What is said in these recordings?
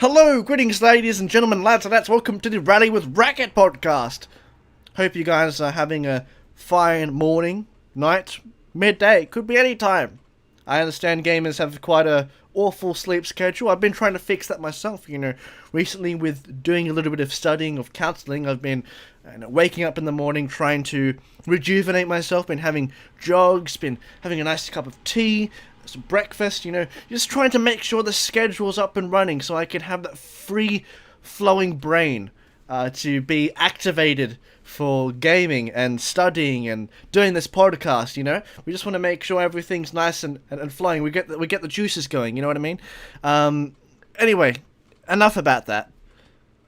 Hello, greetings ladies and gentlemen, lads and lads, welcome to the Rally with Racquet podcast. Hope you guys are having a fine morning, night, midday, could be any time. I understand gamers have quite a awful sleep schedule. I've been trying to fix that myself, recently with doing a little bit of studying of counselling. I've been waking up in the morning trying to rejuvenate myself, been having jogs, been having a nice cup of tea, some breakfast, just trying to make sure the schedule's up and running so I can have that free flowing brain to be activated for gaming and studying and doing this podcast. We just want to make sure everything's nice and flowing. We get the juices going, you know what I mean? Anyway, enough about that.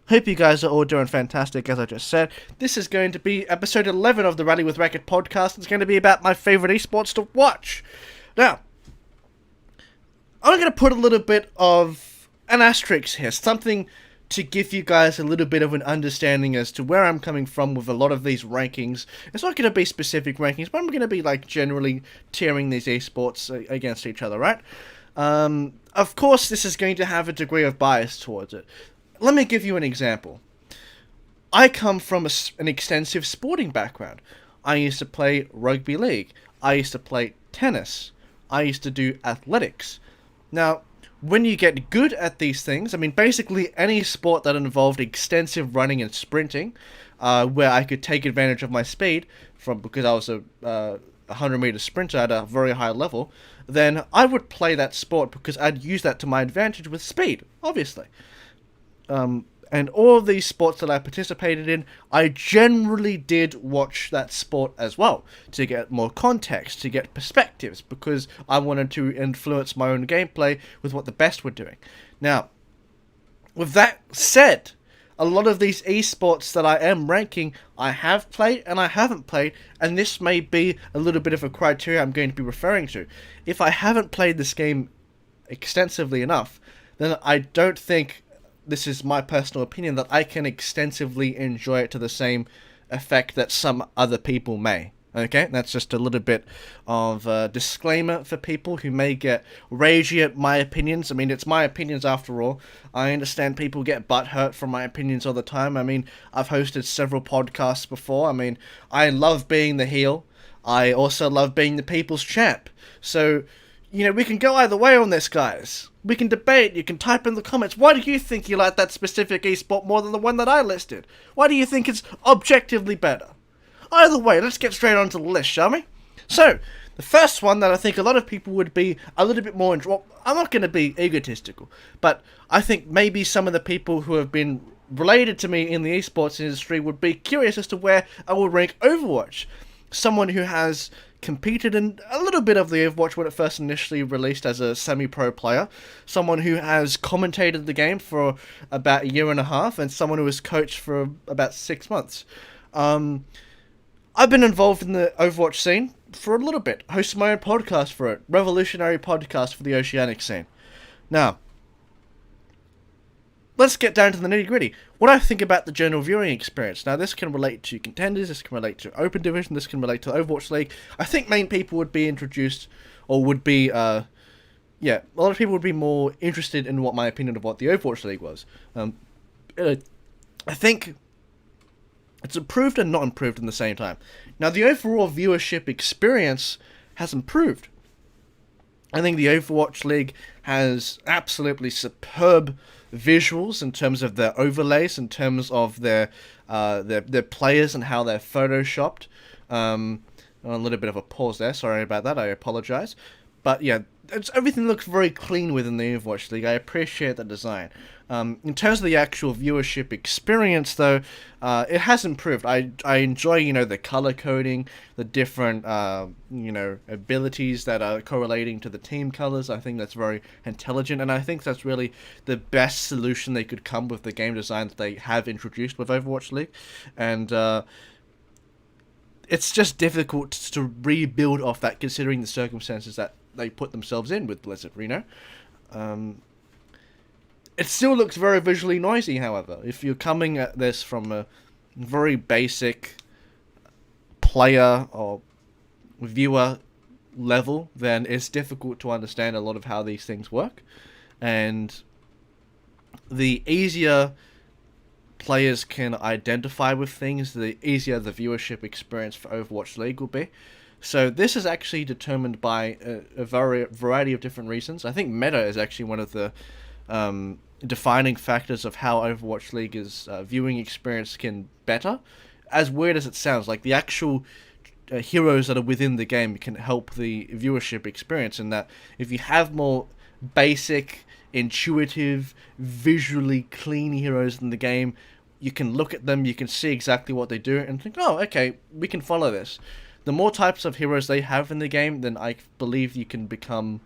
Hope you guys are all doing fantastic, as I just said. This is going to be episode 11 of the Rally with Racquet podcast. It's going to be about my favourite esports to watch. Now, I'm going to put a little bit of an asterisk here, something to give you guys a little bit of an understanding as to where I'm coming from with a lot of these rankings. It's not going to be specific rankings, but I'm going to be generally tiering these esports against each other, right? Of course, this is going to have a degree of bias towards it. Let me give you an example. I come from an extensive sporting background. I used to play rugby league. I used to play tennis. I used to do athletics. Now, when you get good at these things, basically any sport that involved extensive running and sprinting, where I could take advantage of my speed, because I was a 100-meter sprinter at a very high level, then I would play that sport because I'd use that to my advantage with speed, obviously. And all of these sports that I participated in, I generally did watch that sport as well, to get more context, to get perspectives, because I wanted to influence my own gameplay with what the best were doing. Now, with that said, a lot of these esports that I am ranking, I have played and I haven't played, and this may be a little bit of a criteria I'm going to be referring to. If I haven't played this game extensively enough, then I don't think, this is my personal opinion, that I can extensively enjoy it to the same effect that some other people may. Okay, that's just a little bit of a disclaimer for people who may get ragey at my opinions. It's my opinions after all. I understand people get butthurt from my opinions all the time. I've hosted several podcasts before. I love being the heel. I also love being the people's champ. So, we can go either way on this, guys. We can debate. You can type in the comments. Why do you think you like that specific esport more than the one that I listed? Why do you think it's objectively better? Either way, let's get straight onto the list, shall we? So, the first one that I think a lot of people would be a little bit more... Well, I'm not going to be egotistical, but I think maybe some of the people who have been related to me in the esports industry would be curious as to where I would rank Overwatch. Someone who has competed in a little bit of the Overwatch when it first initially released as a semi-pro player, someone who has commentated the game for about a year and a half, and someone who has coached for about 6 months. I've been involved in the Overwatch scene for a little bit, hosted my own podcast for it, revolutionary podcast for the Oceanic scene. Now, let's get down to the nitty-gritty. What I think about the general viewing experience. Now, this can relate to contenders, this can relate to Open Division, this can relate to Overwatch League. I think main people would be introduced, or would be, a lot of people would be more interested in what my opinion of what the Overwatch League was. I think it's improved and not improved in the same time. Now, the overall viewership experience has improved. I think the Overwatch League has absolutely superb visuals in terms of their overlays, in terms of their players and how they're photoshopped. A little bit of a pause there. Sorry about that. I apologize. But yeah, everything looks very clean within the Overwatch League. I appreciate the design. In terms of the actual viewership experience, though, it has improved. I enjoy, the color coding, the different, abilities that are correlating to the team colors. I think that's very intelligent, and I think that's really the best solution they could come with the game design that they have introduced with Overwatch League. And it's just difficult to rebuild off that, considering the circumstances that they put themselves in with Blizzard, It still looks very visually noisy, however. If you're coming at this from a very basic player or viewer level, then it's difficult to understand a lot of how these things work. And the easier players can identify with things, the easier the viewership experience for Overwatch League will be. So this is actually determined by a variety of different reasons. I think meta is actually one of the defining factors of how Overwatch League's viewing experience can better. As weird as it sounds, like the actual heroes that are within the game can help the viewership experience, in that if you have more basic, intuitive, visually clean heroes in the game, you can look at them, you can see exactly what they do, and think, oh, okay, we can follow this. The more types of heroes they have in the game, then I believe you can become...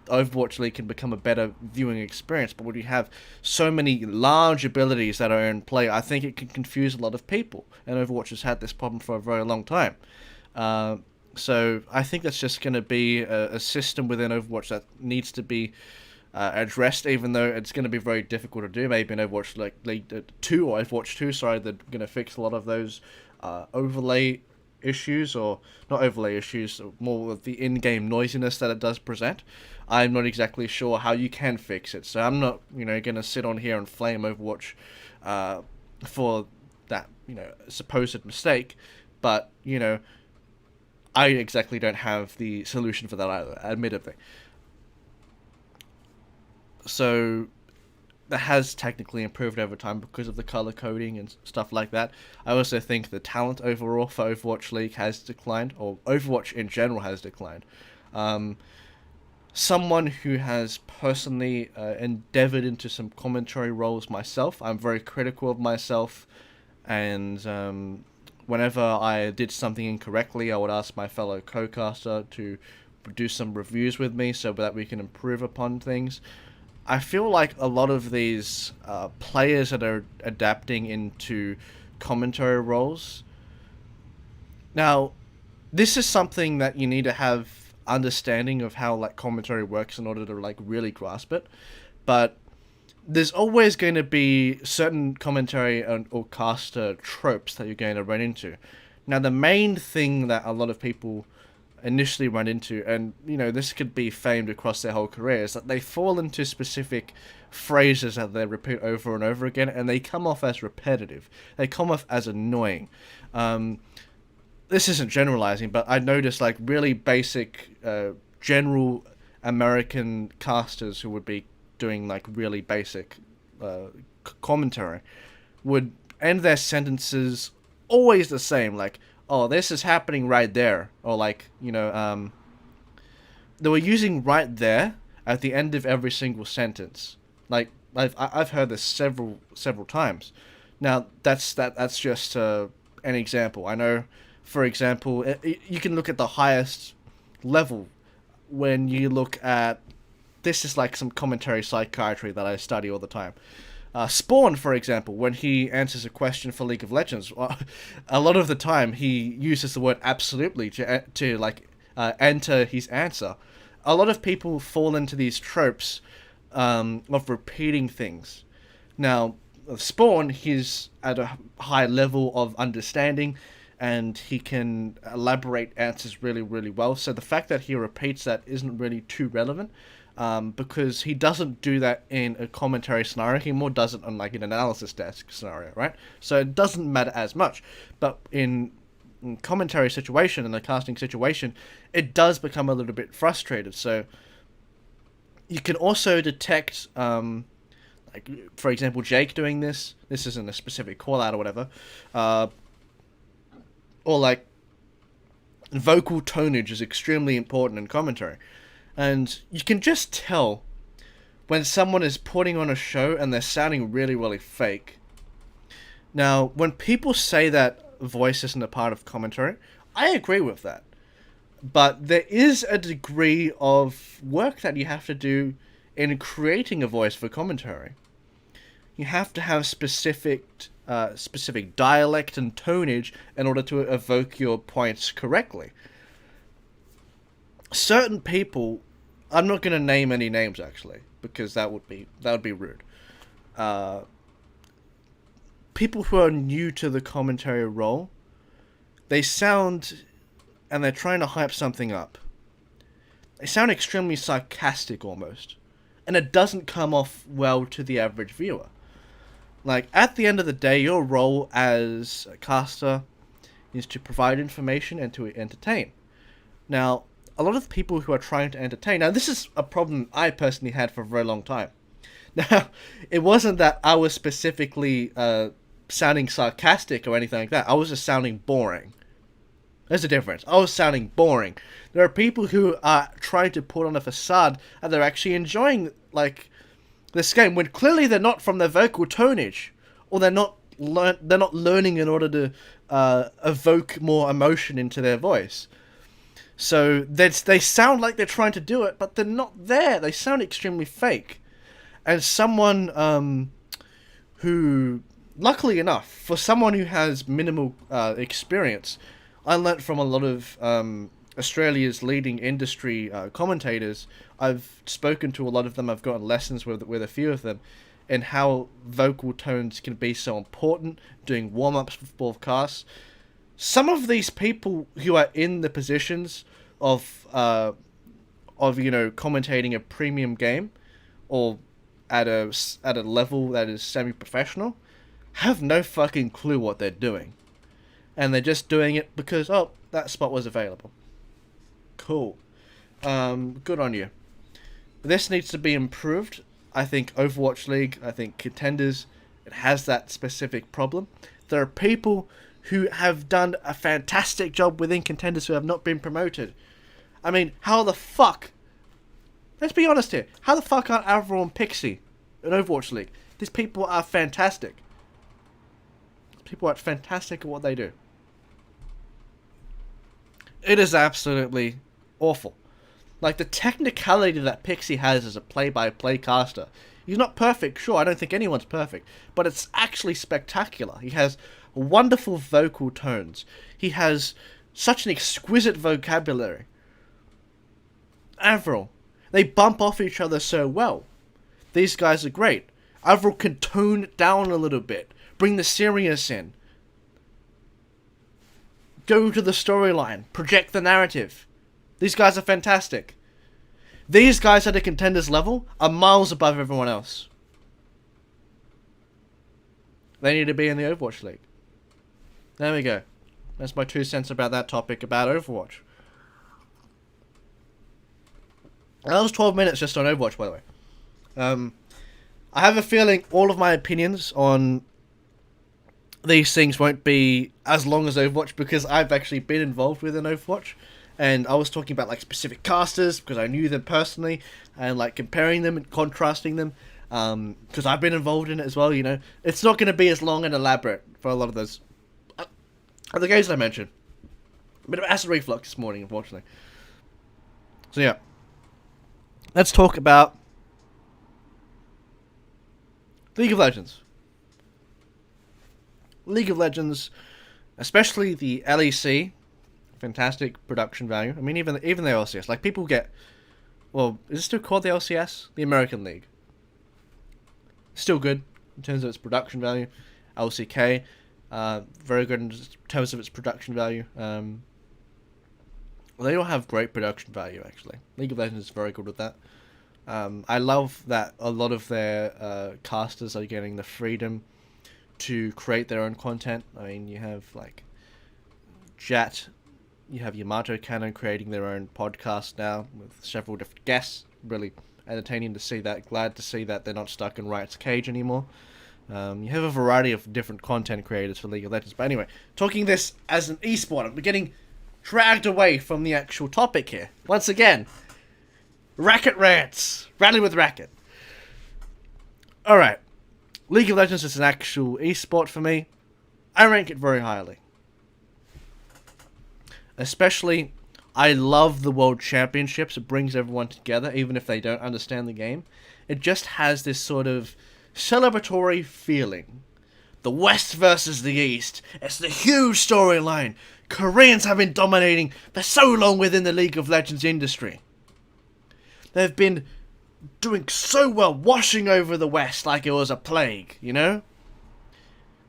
Overwatch League can become a better viewing experience. But when you have so many large abilities that are in play, I think it can confuse a lot of people. And Overwatch has had this problem for a very long time. So I think that's just going to be a system within Overwatch that needs to be addressed, even though it's going to be very difficult to do. Maybe in Overwatch League 2, or Overwatch 2, sorry, they're going to fix a lot of those overlay issues, or not overlay issues, more of the in-game noisiness that it does present. I'm not exactly sure how you can fix it, so I'm not, going to sit on here and flame Overwatch for that, supposed mistake, but, I exactly don't have the solution for that either, admittedly. So that has technically improved over time because of the color coding and stuff like that. I also think the talent overall for Overwatch League has declined, or Overwatch in general has declined. Someone who has personally endeavored into some commentary roles myself, I'm very critical of myself, and whenever I did something incorrectly, I would ask my fellow co-caster to do some reviews with me so that we can improve upon things. I feel like a lot of these players that are adapting into commentary roles. Now, this is something that you need to have understanding of how commentary works in order to really grasp it. But there's always going to be certain commentary or caster tropes that you're going to run into. Now, the main thing that a lot of people initially run into, and this could be famed across their whole career, is that they fall into specific phrases that they repeat over and over again, and they come off as repetitive. They come off as annoying. This isn't generalizing, but I noticed really basic general American casters who would be doing really basic commentary would end their sentences always the same, oh, this is happening right there, or they were using right there at the end of every single sentence. I've heard this several times. Now that's just an example. I know, for example, you can look at the highest level when you look at, this is some commentary psychiatry that I study all the time. Spawn, for example, when he answers a question for League of Legends, a lot of the time he uses the word absolutely to enter his answer. A lot of people fall into these tropes of repeating things. Now, Spawn, he's at a high level of understanding, and he can elaborate answers really, really well. So the fact that he repeats that isn't really too relevant. Because he doesn't do that in a commentary scenario. He more does it on an analysis desk scenario, right? So it doesn't matter as much. But in commentary situation, in a casting situation, it does become a little bit frustrated. So you can also detect, for example, Jake doing this. This isn't a specific call out or whatever. Or vocal tonage is extremely important in commentary. And you can just tell when someone is putting on a show and they're sounding really, really fake. Now, when people say that voice isn't a part of commentary, I agree with that. But there is a degree of work that you have to do in creating a voice for commentary. You have to have specific dialect and tonage in order to evoke your points correctly. Certain people, I'm not going to name any names actually, because that would be rude. People who are new to the commentary role, they sound, and they're trying to hype something up. They sound extremely sarcastic almost, and it doesn't come off well to the average viewer. Like, at the end of the day, your role as a caster is to provide information and to entertain. Now, a lot of people who are trying to entertain... Now, this is a problem I personally had for a very long time. Now, it wasn't that I was specifically sounding sarcastic or anything like that. I was just sounding boring. There's a difference. I was sounding boring. There are people who are trying to put on a facade and they're actually enjoying, like, this game when clearly they're not from their vocal tonage, or they're not learning in order to evoke more emotion into their voice. So they sound like they're trying to do it, but they're not there. They sound extremely fake. And someone who, luckily enough, for someone who has minimal experience, I learnt from a lot of Australia's leading industry commentators. I've spoken to a lot of them. I've gotten lessons with a few of them, and how vocal tones can be so important, doing warm-ups before casts. Some of these people who are in the positions of commentating a premium game, or at a level that is semi-professional, have no fucking clue what they're doing. And they're just doing it because, oh, that spot was available. Cool. Good on you. This needs to be improved. I think Overwatch League, I think Contenders, it has that specific problem. There are people who have done a fantastic job within Contenders who have not been promoted. I mean, how the fuck... Let's be honest here. How the fuck aren't Avril and Pixie in Overwatch League? These people are fantastic. People are fantastic at what they do. It is absolutely awful. Like, the technicality that Pixie has as a play-by-play caster. He's not perfect, sure, I don't think anyone's perfect. But it's actually spectacular. He has wonderful vocal tones. He has such an exquisite vocabulary. Avril. They bump off each other so well. These guys are great. Avril can tone it down a little bit. Bring the serious in. Go to the storyline. Project the narrative. These guys are fantastic. These guys at a Contenders level are miles above everyone else. They need to be in the Overwatch League. There we go. That's my 2 cents about that topic about Overwatch. And that was 12 minutes just on Overwatch, by the way. I have a feeling all of my opinions on these things won't be as long as Overwatch, because I've actually been involved with an Overwatch. And I was talking about, like, specific casters, because I knew them personally, and, like, comparing them and contrasting them, because I've been involved in it as well, you know. It's not going to be as long and elaborate for a lot of those other games that I mentioned. A bit of acid reflux this morning, unfortunately. So, yeah. Let's talk about League of Legends. League of Legends, especially the LEC, fantastic production value. I mean, even the LCS. Like, people get... Well, is it still called the LCS? The American League. Still good in terms of its production value. LCK, very good in terms of its production value. They all have great production value, actually. League of Legends is very good with that. I love that a lot of their casters are getting the freedom to create their own content. I mean, you have, like, Jat, you have Yamato Cannon creating their own podcast now with several different guests. Really entertaining to see that. Glad to see that they're not stuck in Riot's cage anymore. You have a variety of different content creators for League of Legends. But anyway, talking this as an esport, I'm getting dragged away from the actual topic here. Once again, Racquet rants. Rally with Racquet. Alright. League of Legends is an actual esport for me. I rank it very highly. Especially, I love the World Championships. It brings everyone together, even if they don't understand the game. It just has this sort of celebratory feeling. The West versus the East. It's the huge storyline. Koreans have been dominating for so long within the League of Legends industry. They've been doing so well, washing over the West like it was a plague, you know?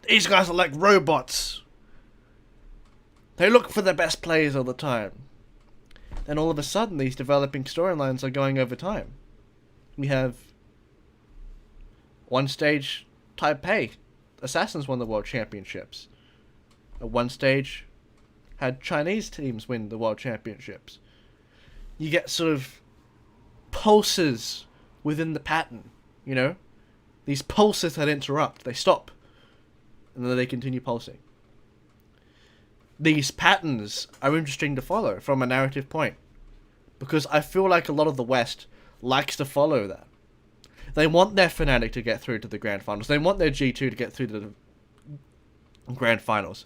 These guys are like robots. They look for the best players all the time. Then all of a sudden, these developing storylines are going over time. We have one stage Taipei Assassins won the World Championships. At one stage, had Chinese teams win the World Championships. You get sort of pulses within the pattern, you know? These pulses that interrupt, they stop, and then they continue pulsing. These patterns are interesting to follow from a narrative point, because I feel like a lot of the West likes to follow that. They want their Fnatic to get through to the Grand Finals. They want their G2 to get through to the Grand Finals.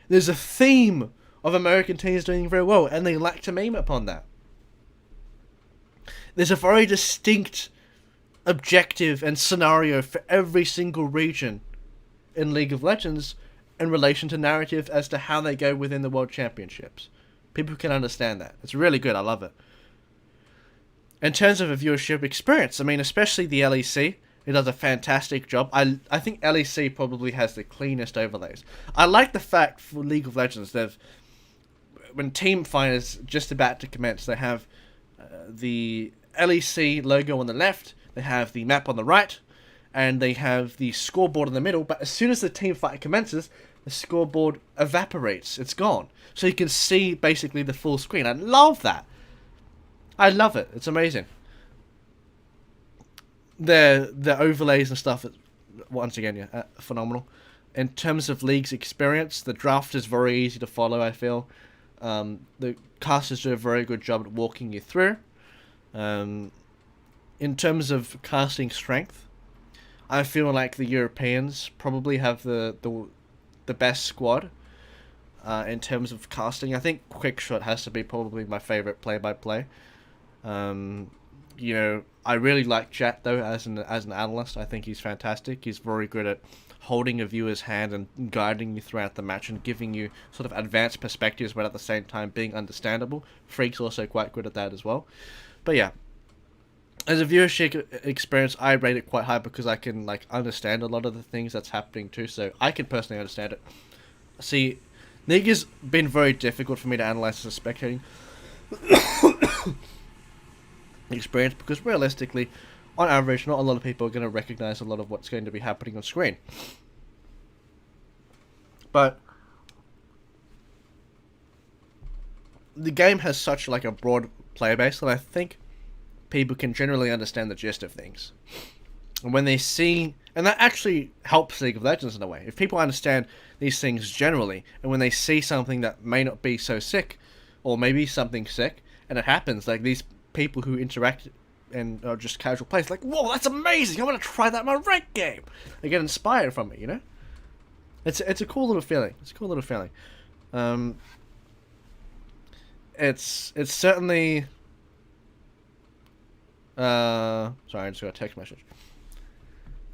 There's a theme of American teams doing very well, and they like to meme upon that. There's a very distinct objective and scenario for every single region in League of Legends in relation to narrative as to how they go within the World Championships. People can understand that. It's really good. I love it. In terms of a viewership experience, I mean, especially the LEC, it does a fantastic job. I think LEC probably has the cleanest overlays. I like the fact for League of Legends, when Team Fight is just about to commence, they have the LEC logo on the left, they have the map on the right, and they have the scoreboard in the middle, but as soon as the team fight commences, the scoreboard evaporates. It's gone. So you can see basically the full screen. I love that. I love it. It's amazing. The overlays and stuff, once again, yeah, phenomenal. In terms of League's experience, the draft is very easy to follow, I feel. The casters do a very good job at walking you through. In terms of casting strength, I feel like the Europeans probably have the best squad in terms of casting. I think Quickshot has to be probably my favourite play-by-play. You know, I really like Jet though as an analyst. I think he's fantastic. He's very good at holding a viewer's hand and guiding you throughout the match and giving you sort of advanced perspectives, but at the same time being understandable. Freak's also quite good at that as well. But yeah, as a viewership experience, I rate it quite high because I can like understand a lot of the things that's happening too. So I can personally understand it. See, League has been very difficult for me to analyze as a spectating experience because realistically, on average, not a lot of people are going to recognize a lot of what's going to be happening on screen. But the game has such like a broad player base that I think people can generally understand the gist of things. And when they see, and that actually helps League of Legends in a way. If people understand these things generally, and when they see something that may not be so sick, or maybe something sick, and it happens, like these people who interact and are just casual players, like, whoa, that's amazing, I want to try that in my ranked game. They get inspired from it, you know? It's a cool little feeling. It's a cool little feeling. It's certainly... sorry, I just got a text message.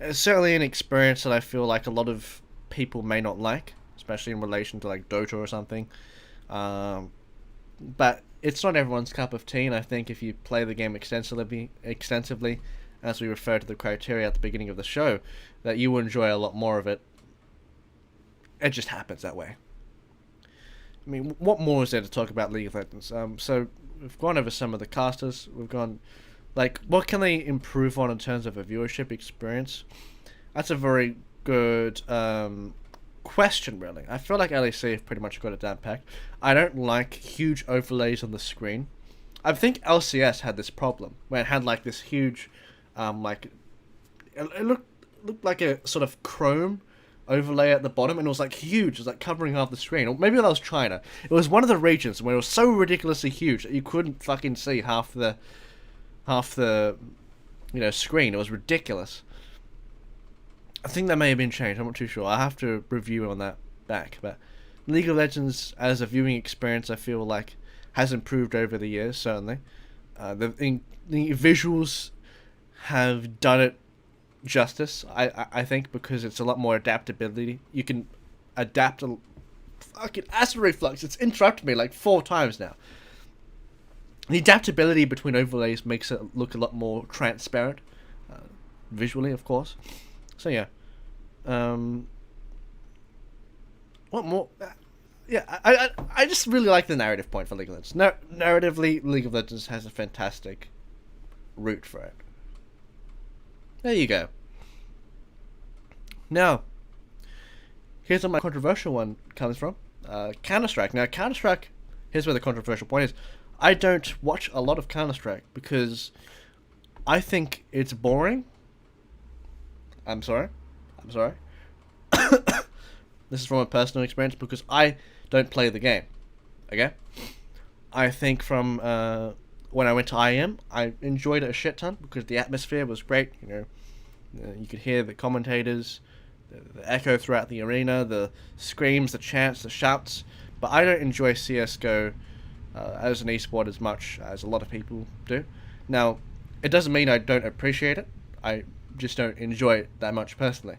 It's certainly an experience that I feel like a lot of people may not like, especially in relation to like Dota or something. But it's not everyone's cup of tea, and I think if you play the game extensively, as we refer to the criteria at the beginning of the show, that you will enjoy a lot more of it. It just happens that way. I mean, what more is there to talk about League of Legends? So we've gone over some of the casters. We've gone, like, what can they improve on in terms of a viewership experience? That's a very good question, really. I feel like LEC have pretty much got it down packed. I don't like huge overlays on the screen. I think LCS had this problem, where it had, like, this huge, like, it looked like a sort of chrome overlay at the bottom, and it was like huge. It was like covering half the screen. Or maybe that was China. It was one of the regions where it was so ridiculously huge that you couldn't fucking see half the screen. It was ridiculous. I think that may have been changed. I'm not too sure. I have to review on that back. But League of Legends as a viewing experience, I feel like has improved over the years. Certainly, the visuals have done it justice, I think, because it's a lot more adaptability. You can adapt a fucking acid reflux. It's interrupted me like 4 times now. The adaptability between overlays makes it look a lot more transparent, visually, of course. So yeah, what more? Yeah, I just really like the narrative point for League of Legends. Narratively, League of Legends has a fantastic route for it. There you go. Now, here's where my controversial one comes from. Counter-Strike. Now, Counter-Strike, here's where the controversial point is. I don't watch a lot of Counter-Strike because I think it's boring. I'm sorry. This is from a personal experience because I don't play the game. Okay? I think from when I went to IM, I enjoyed it a shit ton because the atmosphere was great. You could hear the commentators, the echo throughout the arena, the screams, the chants, the shouts. But I don't enjoy CS:GO as an esport as much as a lot of people do. Now, it doesn't mean I don't appreciate it. I just don't enjoy it that much personally.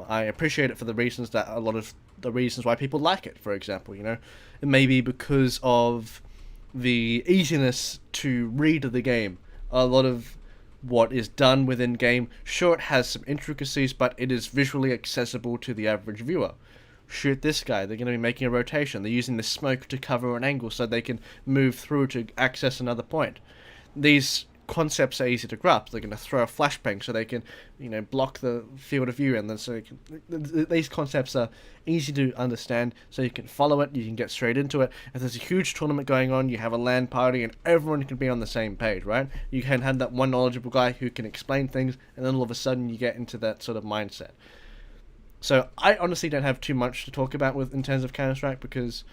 I appreciate it for the reasons that a lot of the reasons why people like it. For example, it may be because of the easiness to read the game. A lot of what is done within game, sure, it has some intricacies, but it is visually accessible to the average viewer. Shoot this guy, they're going to be making a rotation. They're using the smoke to cover an angle so they can move through to access another point. These concepts are easy to grasp. They're going to throw a flashbang so they can, block the field of view, and then these concepts are easy to understand, so you can follow it, you can get straight into it. If there's a huge tournament going on, you have a LAN party, and everyone can be on the same page, right? You can have that one knowledgeable guy who can explain things, and then all of a sudden you get into that sort of mindset. So I honestly don't have too much to talk about in terms of Counter-Strike because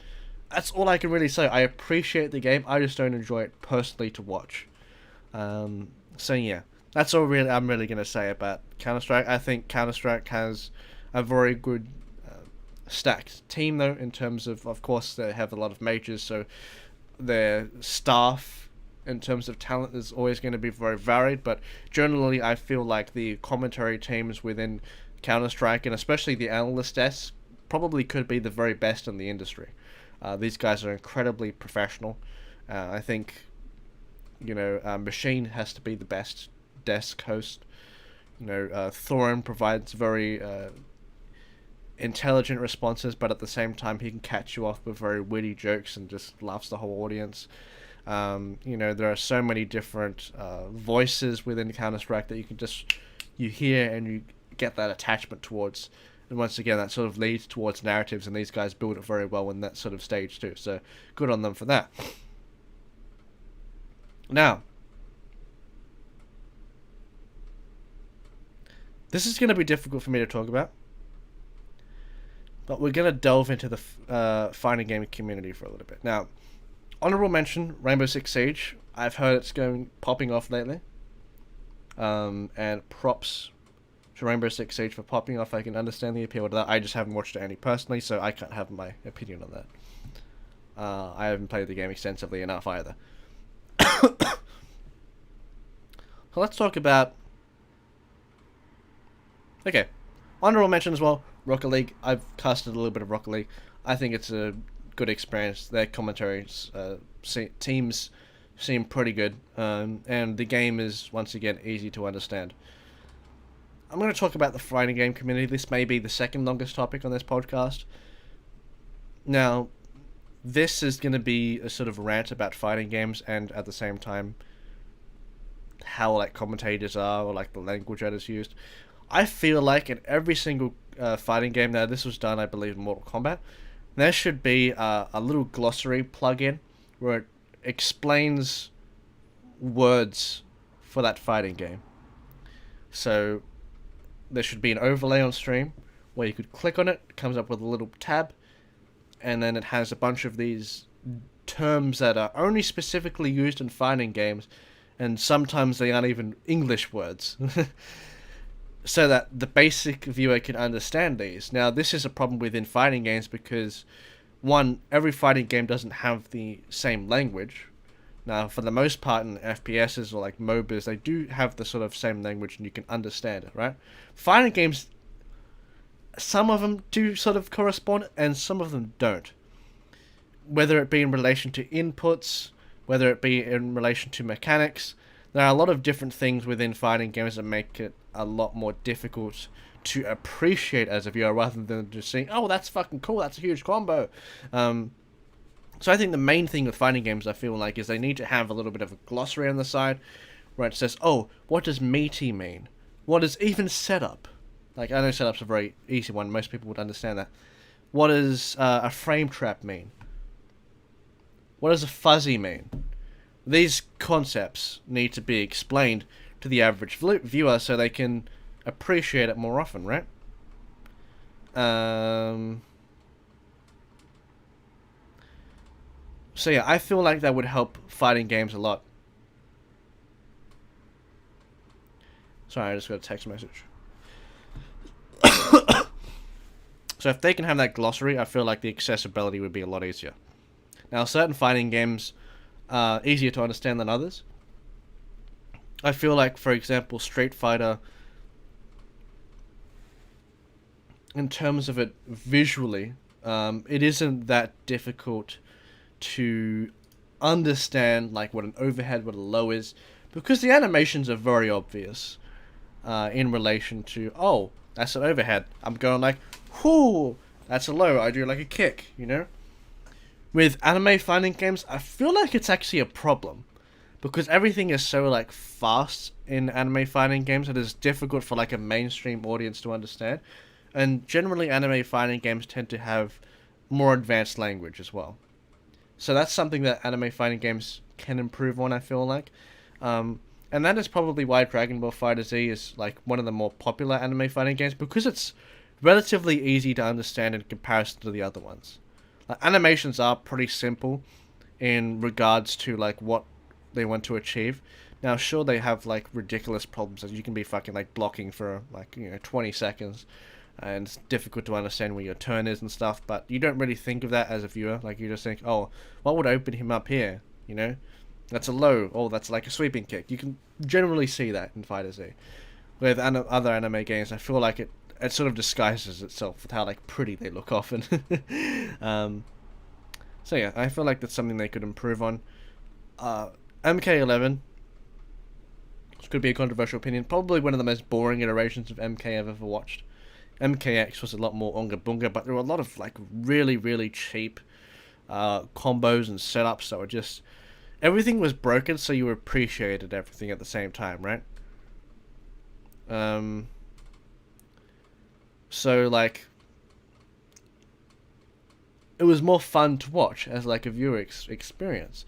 that's all I can really say. I appreciate the game, I just don't enjoy it personally to watch. So yeah, that's all I'm really going to say about Counter-Strike. I think Counter-Strike has a very good stacked team though, in terms of course they have a lot of majors, so their staff in terms of talent is always going to be very varied, but generally I feel like the commentary teams within Counter-Strike, and especially the analyst desk, probably could be the very best in the industry. These guys are incredibly professional. I think Machine has to be the best desk host. Thorin provides very intelligent responses, but at the same time he can catch you off with very witty jokes and just laughs the whole audience. There are so many different voices within Counter-Strike that you hear and you get that attachment towards, and once again that sort of leads towards narratives, and these guys build it very well in that sort of stage too, so good on them for that. Now, this is going to be difficult for me to talk about, but we're going to delve into the fighting game community for a little bit. Now, honorable mention, Rainbow Six Siege. I've heard it's popping off lately. And props to Rainbow Six Siege for popping off. I can understand the appeal to that. I just haven't watched it any personally, so I can't have my opinion on that. I haven't played the game extensively enough either. So let's talk about... Okay. Honorable mention as well, Rocket League. I've casted a little bit of Rocket League. I think it's a good experience. Their commentaries, teams seem pretty good. And the game is, once again, easy to understand. I'm going to talk about the fighting game community. This may be the second longest topic on this podcast. Now, this is going to be a sort of rant about fighting games, and at the same time, how commentators are, or the language that is used. I feel like in every single fighting game, now this was done, I believe, in Mortal Kombat, there should be a little glossary plug-in where it explains words for that fighting game. So there should be an overlay on stream where you could click on it, it comes up with a little tab, and then it has a bunch of these terms that are only specifically used in fighting games, and sometimes they aren't even English words, so that the basic viewer can understand these. Now, this is a problem within fighting games because, one, every fighting game doesn't have the same language. Now, for the most part in FPSs or MOBAs, they do have the sort of same language and you can understand it, right? Fighting games, some of them do sort of correspond and some of them don't. Whether it be in relation to inputs, whether it be in relation to mechanics, there are a lot of different things within fighting games that make it a lot more difficult to appreciate as a viewer, rather than just saying, oh, that's fucking cool, that's a huge combo. So I think the main thing with fighting games, I feel like, is they need to have a little bit of a glossary on the side, where it says, oh, what does meaty mean? What is even setup? Like, I know setup's a very easy one. Most people would understand that. What does a frame trap mean? What does a fuzzy mean? These concepts need to be explained to the average viewer so they can appreciate it more often, right? So yeah, I feel like that would help fighting games a lot. Sorry, I just got a text message. So if they can have that glossary, I feel like the accessibility would be a lot easier. Now, certain fighting games are easier to understand than others. I feel like, for example, Street Fighter, in terms of it visually, it isn't that difficult to understand, like what an overhead, what a low is, because the animations are very obvious in relation to, oh, that's an overhead. I'm going like, whoo, that's a low. I do like a kick, you know? With anime fighting games, I feel like it's actually a problem, because everything is so like fast in anime fighting games that it's difficult for like a mainstream audience to understand. And generally anime fighting games tend to have more advanced language as well. So that's something that anime fighting games can improve on, I feel like. And that is probably why Dragon Ball FighterZ is like one of the more popular anime fighting games, because it's relatively easy to understand in comparison to the other ones. Like, animations are pretty simple in regards to like what they want to achieve. Now, sure, they have like ridiculous problems that you can be fucking like blocking for like 20 seconds, and it's difficult to understand where your turn is and stuff. But you don't really think of that as a viewer. Like, you just think, oh, what would open him up here? You know, that's a low. Oh, that's like a sweeping kick. You can generally see that in FighterZ. With other anime games, I feel like it sort of disguises itself with how like pretty they look often. So yeah, I feel like that's something they could improve on. MK11, this could be a controversial opinion, probably one of the most boring iterations of MK I've ever watched. MKX was a lot more onga bunga, but there were a lot of like really, really cheap combos and setups that were just, everything was broken, so you appreciated everything at the same time, right? So like, it was more fun to watch as like a viewer experience.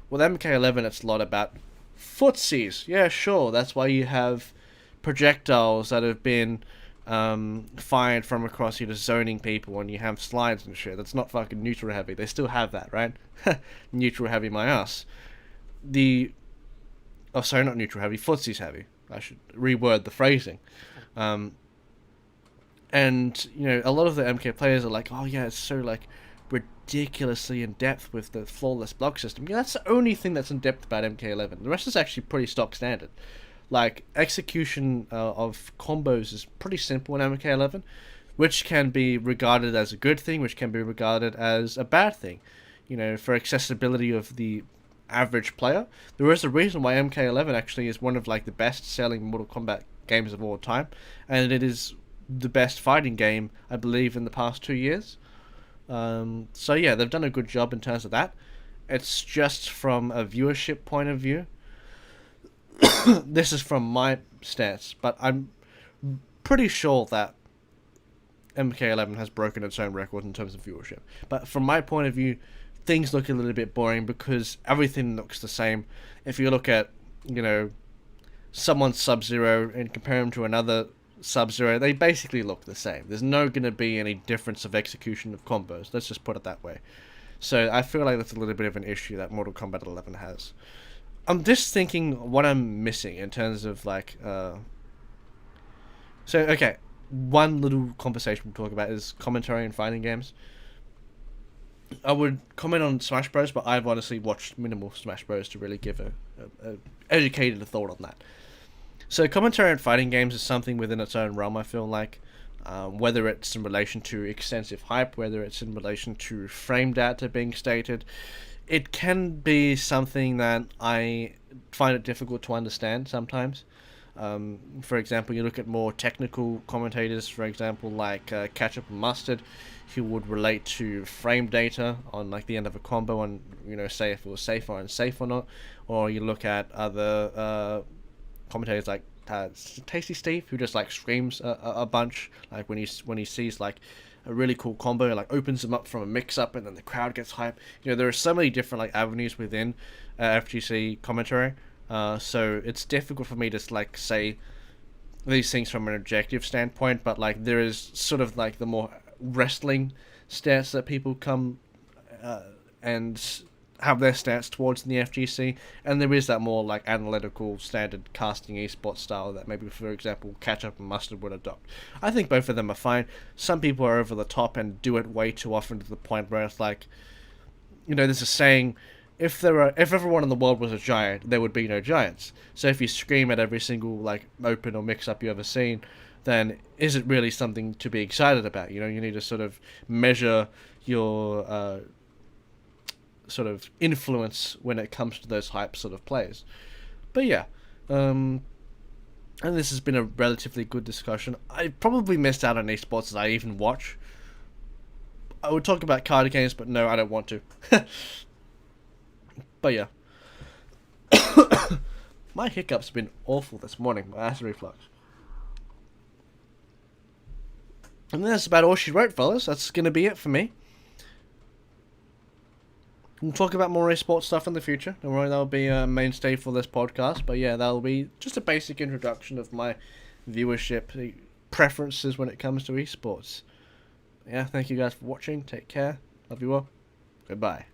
With MK11, it's a lot about footsies. Yeah, sure, that's why you have projectiles that have been fired from across you to zoning people, and you have slides and shit. That's not fucking neutral heavy. They still have that, right? Neutral heavy my ass. Oh, sorry, not neutral heavy, footsies heavy. I should reword the phrasing. And, a lot of the MK players are like, oh yeah, it's so, like, ridiculously in-depth with the flawless block system. Yeah, that's the only thing that's in-depth about MK11. The rest is actually pretty stock standard. Like, execution of combos is pretty simple in MK11, which can be regarded as a good thing, which can be regarded as a bad thing. For accessibility of the average player. There is a reason why MK11 actually is one of, like, the best-selling Mortal Kombat games of all time, and it is the best fighting game, I believe, in the past 2 years. So yeah, they've done a good job in terms of that. It's just from a viewership point of view. This is from my stance, but I'm pretty sure that MK11 has broken its own record in terms of viewership. But from my point of view, things look a little bit boring because everything looks the same. If you look at, someone's Sub-Zero and compare him to another Sub-Zero, they basically look the same. There's no going to be any difference of execution of combos. Let's just put it that way. So I feel like that's a little bit of an issue that Mortal Kombat 11 has. I'm just thinking what I'm missing in terms of like... So, okay, one little conversation we'll talk about is commentary in fighting games. I would comment on Smash Bros, but I've honestly watched minimal Smash Bros to really give a educated thought on that. So commentary in fighting games is something within its own realm, I feel like. Whether it's in relation to extensive hype, whether it's in relation to frame data being stated, it can be something that I find it difficult to understand sometimes. For example, you look at more technical commentators, for example, like Ketchup and Mustard, who would relate to frame data on like the end of a combo and, say if it was safe or unsafe or not. Or you look at other commentators like Tasty Steve, who just like screams a bunch, like when he sees like a really cool combo, like opens them up from a mix up, and then the crowd gets hype. There are so many different like avenues within FGC commentary, so it's difficult for me to like say these things from an objective standpoint, but like there is sort of like the more wrestling stance that people come and have their stance towards in the FGC, and there is that more like analytical standard casting esports style that maybe, for example, Ketchup and Mustard would adopt. I think both of them are fine. Some people are over the top and do it way too often to the point where it's like, there's a saying, if everyone in the world was a giant, there would be no giants. So if you scream at every single like open or mix up you ever seen, then is it really something to be excited about? You need to sort of measure your sort of influence when it comes to those hype sort of plays. But yeah, and this has been a relatively good discussion. I probably missed out on esports as I even watch. I would talk about card games, but no, I don't want to. But yeah. My hiccups have been awful this morning, my acid reflux. And that's about all she wrote, fellas. That's going to be it for me. We'll talk about more esports stuff in the future. Don't worry, that'll be a mainstay for this podcast. But yeah, that'll be just a basic introduction of my viewership preferences when it comes to esports. Yeah, thank you guys for watching. Take care. Love you all. Goodbye.